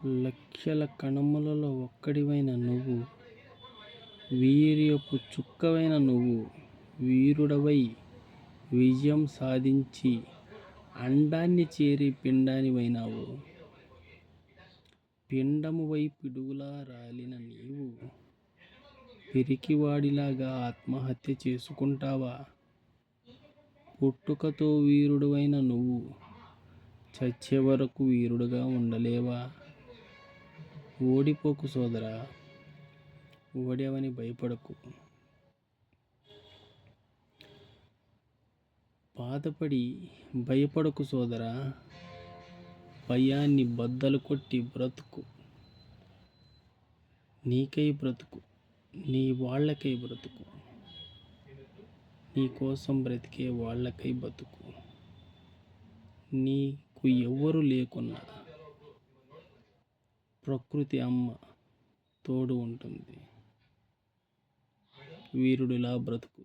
లక్షల కణములలో ఒక్కడివైన నువ్వు, వీర్యపు చుక్కవైన నువ్వు, వీరుడవై విజయం సాధించి అండాన్ని చేరి పిండానివైనావు. పిండమువై పిడుగులా రాలిన నీవు పిరికివాడిలాగా ఆత్మహత్య చేసుకుంటావా? పుట్టుకతో వీరుడివైన నువ్వు చచ్చే వరకు వీరుడుగా ఉండలేవా? ఓడిపోకు సోదరా, ఓడావని భయపడకు. బాధపడి భయపడకు సోదరా, భయాన్ని బద్దలు కొట్టి బ్రతుకు. నీకై బ్రతుకు, నీ వాళ్ళకై బ్రతుకు, నీ కోసం బ్రతికే వాళ్ళకై బతుకు. నీకు ఎవ్వరు లేకున్నా ప్రకృతి అమ్మ తోడు ఉంటుంది. వీరుడిలా బ్రతుకు.